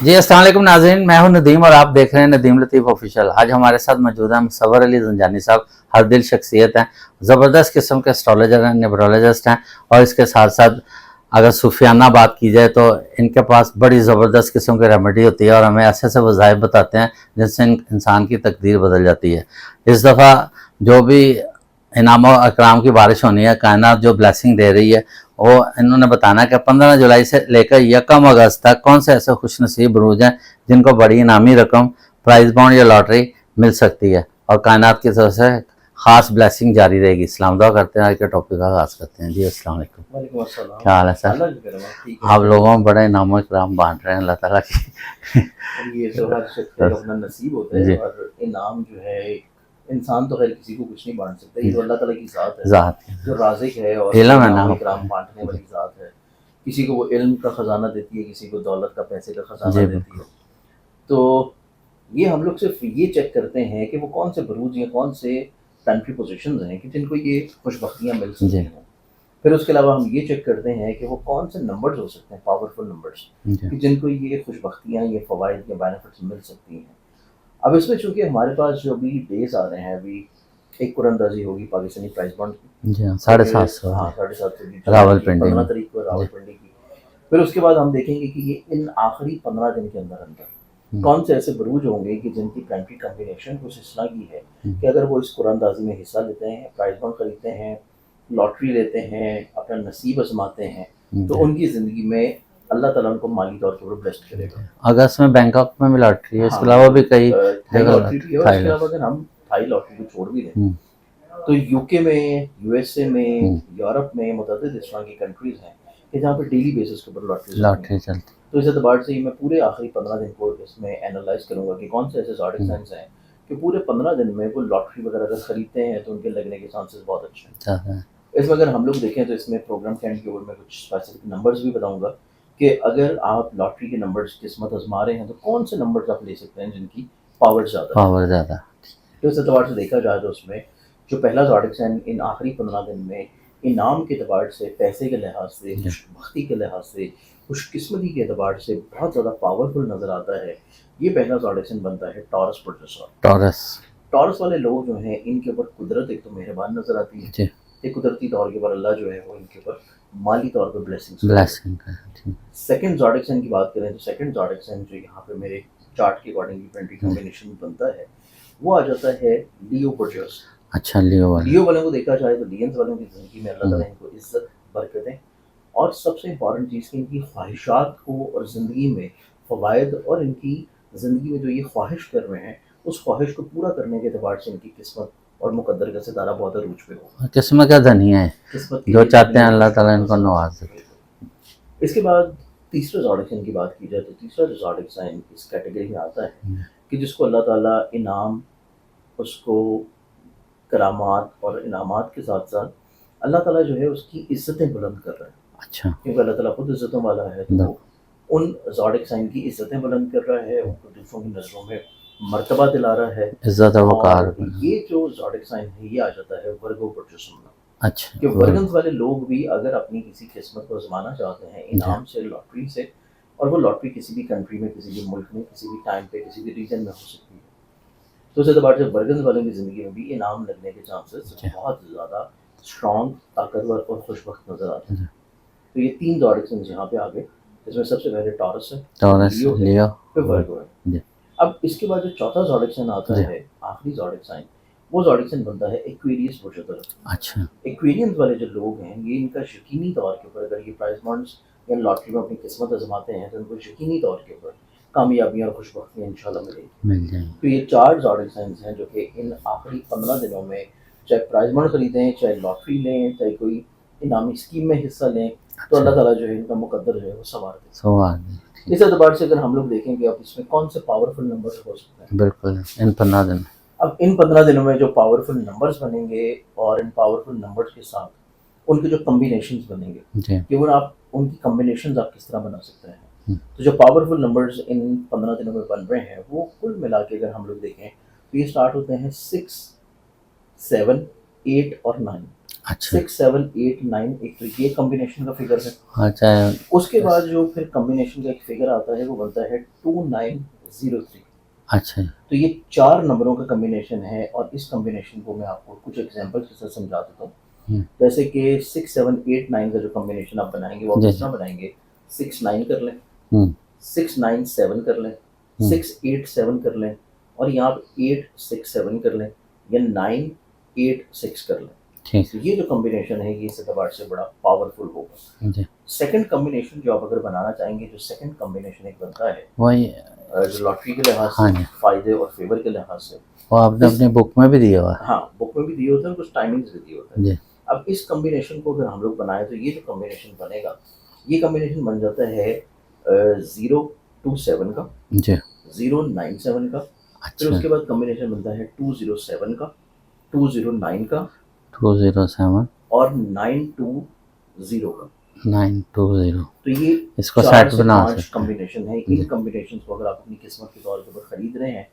जी अस्सलाम वालेकुम नाज़रीन, मैं हूं नदीम और आप देख रहे हैं नदीम लतीफ़ ऑफिशियल। आज हमारे साथ मौजूद हैं मुसव्वर अली ज़ंजानी साहब, हर दिल शख्सियत हैं, ज़बरदस्त किस्म के एस्ट्रोलॉजर हैं, न्यूमरोलॉजिस्ट हैं और इसके साथ साथ अगर सूफियाना बात की जाए तो इनके पास बड़ी ज़बरदस्त किस्म की रेमेडी होती है और हमें ऐसे ऐसे वज़ाइफ बताते हैं जिनसे इंसान की तकदीर बदल जाती है। इस दफ़ा जो भी इनाम और अकराम की बारिश होनी है, कायनात जो ब्लेसिंग दे रही है, वो इन्होंने बताना कि 15 जुलाई से लेकर 1 अगस्त तक कौन से ऐसे खुशनसीब बरूज हैं जिनको बड़ी इनामी रकम, प्राइज बॉन्ड या लॉटरी मिल सकती है और कायनात की तरफ से खास ब्लेसिंग जारी रहेगी। इस्लाम दुआ करते हैं, आज के टॉपिक का आगाज़ करते हैं। जी अस्सलाम वालेकुम। वालेकुम अस्सलाम। क्या हाल है सर? आप लोगों में बड़े इनाम इकराम बांट रहे हैं अल्लाह ताला की। ये तो हर शख्स का अपना नसीब होता है और इनाम जो है इंसान तो खैर किसी को कुछ नहीं बांट सकता, ये तो अल्लाह ताला की ज़ात है जो राज़िक है और इनाम इकराम बांटने वाली ज़ात है। किसी को वो इल्म का ख़जाना देती है, किसी को दौलत का, पैसे का ख़जाना देती है। तो ये हम लोग सिर्फ ये चेक करते हैं कि वो कौन से बरूज या कौन से प्लानिटरी पोजीशंस हैं कि जिनको ये खुशबख्तियाँ मिल सकती हैं। फिर उसके अलावा हम ये चेक करते हैं कि वो कौन से नंबर्स हो सकते हैं, पावरफुल नंबर्स, कि जिनको ये खुशबख्तियाँ, ये फ़वाइद या बेनिफिट्स मिल सकती हैं। अब इसमें चूँकि हमारे पास जो अभी डेज आ रहे हैं, अभी एक कुरानंदाज़ी होगी पाकिस्तानी प्राइस बॉन्ड की, जी हाँ 750 हाँ 750 की रावलपिंडी 15 तारीख को रावलपिंडी की। फिर उसके बाद हम देखेंगे कि ये इन आखिरी 15 दिन के अंदर अंदर कौन से ऐसे बरूज होंगे कि जिनकी प्लानिटरी कॉम्बिनेशन कुछ इस तरह की है कि अगर वो इस कुरानंदाजी में हिस्सा लेते हैं, प्राइस बॉन्ड खरीदते हैं, लॉटरी लेते हैं, अपना नसीब आजमाते हैं, तो उनकी ज़िंदगी में अल्लाह ताला उनको माली तौर पर ब्लेस्ड करेगा। अगस्त में बैंकॉक में भी लॉटरी है, इसके अलावा भी कई थाई लॉटरी भी है। और इसके अलावा अगर हम थाई लॉटरी को छोड़ भी दें तो यूके में, यूएसए में, यूरोप में मुतअद्दिद इस तरह की कंट्रीज़ हैं कि जहाँ पर डेली बेसिस के ऊपर लॉटरी चलती। तो इस एतबार से मैं पूरे आखिरी 15 दिन को इसमें एनालाइज करूँगा कि कौन से ऐसे ज़ोडिक साइंस हैं कि पूरे 15 दिन में वो लॉटरी वगैरह अगर ख़रीदते हैं तो उनके लगने के चांसेस बहुत अच्छे हैं। इसमें अगर हम लोग देखें तो इसमें प्रोग्राम के एंड के ऊपर मैं कुछ स्पेसिफिक नंबर्स भी बताऊँगा कि अगर आप लॉटरी के नंबर्स किस्मत आजमा रहे हैं तो कौन से नंबर्स आप ले सकते हैं जिनकी पावर ज़्यादा। तो इस एतबार से देखा जाए तो उसमें जो पहला ज़ोडिक साइन इन आखिरी 15 दिन में इनाम के एतबार से, पैसे के लिहाज से, खुशबख्ती के लिहाज से, खुशकिस्मती के एतबार से बहुत ज़्यादा पावरफुल नज़र आता है, ये पहला ज़ोडिक साइन बनता है टॉरस प्रोड्यूसर। टॉरस वाले लोग जो हैं इनके ऊपर कुदरत एक तो मेहरबान नज़र आती है, एक कुदरती तौर के ऊपर अल्लाह जो है वो इनके ऊपर माली तौर पर ब्लेसिंग। सेकंड ज़ोडिक साइन की बात करें तो सेकंड ज़ोडिक साइन जो यहाँ पे मेरे चार्ट के अकॉर्डिंग प्लानिटरी कॉम्बिनेशन बनता है वो आ जाता है लियो प्रोड्यूसर। अच्छा, लियो वालों को देखा जाए तो लियंस वालों की ज़िंदगी में अल्लाह ताला इनको इज्जत, बरकतें और सबसे इम्पॉर्टेंट चीज़ कि इनकी ख्वाहिशात को और ज़िंदगी में फ़वाइद और इनकी ज़िंदगी में जो ये ख्वाहिश कर रहे हैं उस ख्वाहिश को पूरा करने के एतबार से इनकी किस्मत और मुकद्दर का सितारा बहुत अरूज पे हो। किस्मत का धनी है, जो चाहते हैं अल्लाह ताला इनको नवाज देते। इसके बाद तीसरे ज़ोडिक साइन की बात की जाए तो तीसरा जो ज़ोडिक साइन इस कैटेगरी में आता है कि जिसको अल्लाह ताला इनाम, उसको करामात और इनामात के साथ साथ अल्लाह ताला जो है उसकी इज़्ज़तें बुलंद कर रहा है। अच्छा, क्योंकि अल्लाह ताला खुद इज़्ज़तों वाला है, तो उन ज़ोडिक साइन की इज़्ज़तें बुलंद कर रहा है, उनको दूसरों की नज़रों में मर्तबा दिला रहा है, इज़्ज़त और वक़ार। ये जो ज़ोडिक साइन है ये आ जाता है वर्गो प्रोड्यूसर में। अच्छा, कि वर्गन्स वाले लोग भी अगर अपनी किसी किस्मत को आजमाना चाहते हैं इनाम से, लॉटरी से, और वो लॉटरी किसी भी कंट्री में, किसी भी मुल्क में, किसी भी टाइम पे, किसी भी रीजन में हो सकती है, तो उस एतबार से वर्गन्स वालों की ज़िंदगी में भी इनाम लगने के चांसेस बहुत ज़्यादा स्ट्रॉन्ग, ताकतवर और खुशबख्त नज़र आते हैं। तो ये तीन ज़ोडिक साइन यहाँ पे आ गए, इसमें सबसे पहले टॉरस है, लियो, फिर वर्गो है। अब इसके बाद जो चौथा ज़ोडिक साइन आता है, आखिरी ज़ोडिक साइन, वो ज़ोडिक साइन बनता है एक्वेरियस प्रोड्यूसर। अच्छा, एक्वेरियंस वाले जो लोग हैं ये इनका यकीनी तौर के ऊपर अगर ये प्राइज बॉन्ड्स या लॉटरी में अपनी किस्मत आजमाते हैं तो उनको यकीनी तौर के ऊपर कामयाबियाँ और खुशबख्तियाँ इंशाल्लाह मिल जाएंगी। तो ये चार ज़ोडिक साइंस हैं जो कि इन आखिरी 15 दिनों में चाहे प्राइज बॉन्ड खरीदें, चाहे लॉटरी लें, चाहे कोई इनामी स्कीम में हिस्सा लें, तो अल्लाह ताला जो है इनका मुकद्दर जो है वो संवार दे। इस एतबार से अगर हम लोग देखेंगे अब इसमें कौन से पावरफुल नंबर्स हो सकते हैं, बिल्कुल इन 15 दिन, अब इन 15 दिनों में जो पावरफुल नंबर्स बनेंगे और इन पावरफुल नंबर्स के साथ उनके जो कम्बिनेशंस बनेंगे कि वो आप उनकी कम्बिनेशंस आप किस तरह बना सकते हैं। तो जो पावरफुल नंबर्स इन 15 दिनों में बन रहे हैं वो कुल मिला के अगर हम लोग देखें तो ये स्टार्ट होते हैं 6, 7, 8 और 9। अच्छा 6 7 8 9 एक तो ये कॉम्बिनेशन का फिगर है। अच्छा उसके बाद जो फिर कॉम्बिनेशन का एक फिगर आता है वो बनता है 2903। अच्छा तो ये 4 नंबरों का कॉम्बिनेशन है और इस कॉम्बिनेशन को मैं आपको कुछ एग्जांपल्स के साथ समझा देता हूँ। हम्म, जैसे कि 6 7 8 9 का जो कॉम्बिनेशन आप बनाएंगे वो आप जी किस तरह बनाएंगे, 6 9 कर लें, हम्म 6 9 7 कर लें, 6 8 7 कर लें, और यहाँ पे 8 6 7 कर लें, या 9 8 6 कर लें। ठीक तो ये जो कॉम्बिनेशन है ये सदाबहार से बड़ा पावरफुल होगा। है जी सेकंड कॉम्बिनेशन जो आप अगर बनाना चाहेंगे, जो सेकंड कॉम्बिनेशन एक बनता है वही जो लॉटरी के लिहाज हाँ से, जी फायदे और फेवर के लिहाज से, वो आपने इस अपनी बुक में भी दिया हुआ है हाँ बुक में भी दिए होते हैं, कुछ टाइमिंग्स भी दिए होते हैं। जी अब इस कॉम्बिनेशन को अगर हम लोग बनाए तो ये जो कॉम्बिनेशन बनेगा, ये कॉम्बिनेशन बन जाता है 027 का, जी 097 का, फिर अच्छा उसके बाद कॉम्बिनेशन बनता है 207 का, 209 का 207 और 920 का। 920 तो ये इसको 4 सेट से बना 5 सकते हैं कॉम्बिनेशन है। जी इन कॉम्बिनेशन को अगर आप अपनी किस्मत के तौर के ऊपर खरीद रहे हैं,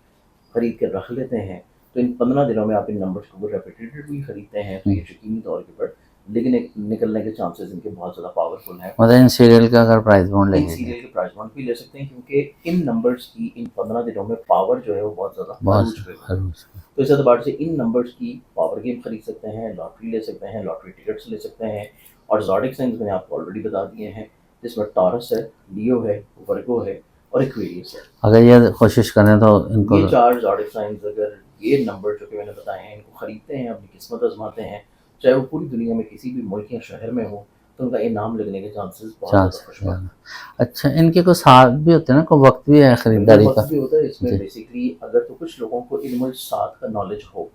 खरीद के रख लेते हैं, तो इन 15 दिनों में आप इन नंबर्स को रेपिटेटिवली खरीदते हैं तो ये यकीनी तौर के ऊपर लेकिन निकलने के चांसेस इनके बहुत ज़्यादा पावरफुल हैं। मतलब इन सीरियल का अगर प्राइस बॉन्ड इन लेंगे सीरियल के प्राइस बॉन्ड भी ले सकते हैं क्योंकि इन नंबर्स की इन 15 दिनों में पावर जो है वो बहुत ज़्यादा बहुत अरूज पे है। हरूज तो इस एतबार से इन नंबर्स की पावर गेम खरीद सकते हैं, लॉटरी ले सकते हैं, लॉटरी टिकट्स ले सकते हैं। और ज़ोडिक साइंस मैंने आपको ऑलरेडी बता दिए हैं, जिसमें टॉरस है, लियो है, वर्गो है और एक्वेरियस है। अगर ये कोशिश करें तो इनको ये 4 ज़ोडिक साइंस अगर ये नंबर जो कि मैंने बताए हैं इनको ख़रीदते हैं, अपनी किस्मत आजमाते हैं, चाहे वो पूरी दुनिया में किसी भी मुल्क या शहर में हो, तो उनका इनाम लगने के चांसेस बहुत चांस ज़्यादा खुशबाक हैं। अच्छा इनके कुछ साथ भी होते हैं ना कोई वक्त भी है बिल्कुल खरीदारी का वक्त भी होता है इसमें। जी बेसिकली अगर तो कुछ लोगों को इल्मुल सात का नॉलेज हो,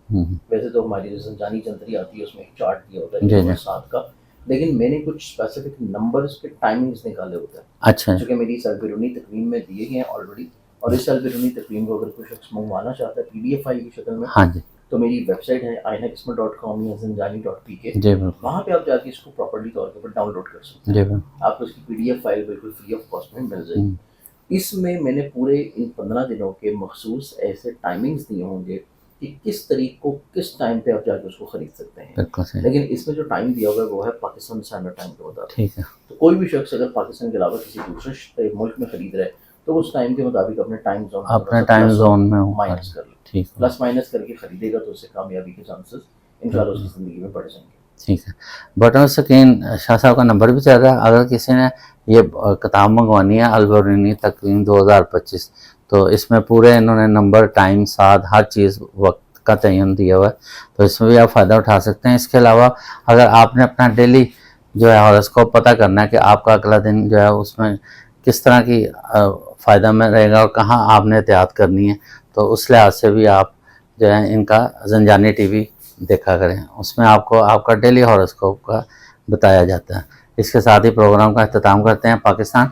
वैसे तो हमारी जो ज़ंजानी जंतरी आती है उसमें एक चार्ट दिया होता है जी इल्मुल जी सात का, लेकिन मैंने कुछ स्पेसिफिक नंबर्स के टाइमिंग्स निकाले होते हैं अच्छा जो कि मेरी इस अलबिरूनी तकवीम में दिए गए हैं ऑलरेडी। और इस अलबिरूनी तकवीम को अगर कोई शख्स मंगवाना चाहता है PDF फाइल की शक्ल में, हाँ जी तो मेरी वेबसाइट है ainaqismat.com या zanjani.pk, जी बिल्कुल वहाँ पे आप जाके इसको प्रॉपर्ली तौर के ऊपर डाउनलोड कर सकते हैं। जी बिल्कुल आपको इसकी PDF फाइल बिल्कुल फ्री ऑफ कॉस्ट में मिल जाएगी। इसमें मैंने पूरे इन 15 दिनों के मखसूस ऐसे टाइमिंग्स दिए होंगे कि किस तरीक को किस टाइम पे आप जाके उसको खरीद सकते हैं। बिल्कुल सही लेकिन इसमें जो टाइम दिया हुआ है वो है पाकिस्तान स्टैंडर्ड टाइम के मुताबिक। ठीक है तो कोई भी शख्स अगर पाकिस्तान के अलावा किसी दूसरे मुल्क में खरीद रहा है तो उस टाइम के मुताबिक अपने टाइम जोन अपने टाइम जोन में हूँ माइनस कर ले, ठीक है प्लस माइनस करके खरीदेगा तो उससे कामयाबी के चांसेस इंशाल्लाह उसकी ज़िंदगी में बढ़ जाएंगे। ठीक है बटन स्क्रीन शाह साहब का नंबर भी चल रहा है अगर किसी ने ये किताब मंगवानी है अलबरूनी तकवीम 2025 तो इसमें पूरे इन्होंने नंबर टाइम साथ हर चीज़ वक्त का तयन दिया हुआ है तो इसमें भी आप फ़ायदा उठा सकते हैं। इसके अलावा अगर आपने अपना डेली जो है हॉरोस्कोप पता करना है कि आपका अगला दिन जो है उसमें किस तरह की फ़ायदा में रहेगा और कहाँ आपने एहतियात करनी है तो उस लिहाज से भी आप जो है इनका ज़ंजानी TV देखा करें उसमें आपको आपका डेली हॉरोस्कोप का बताया जाता है। इसके साथ ही प्रोग्राम का अख्ताम करते हैं। पाकिस्तान।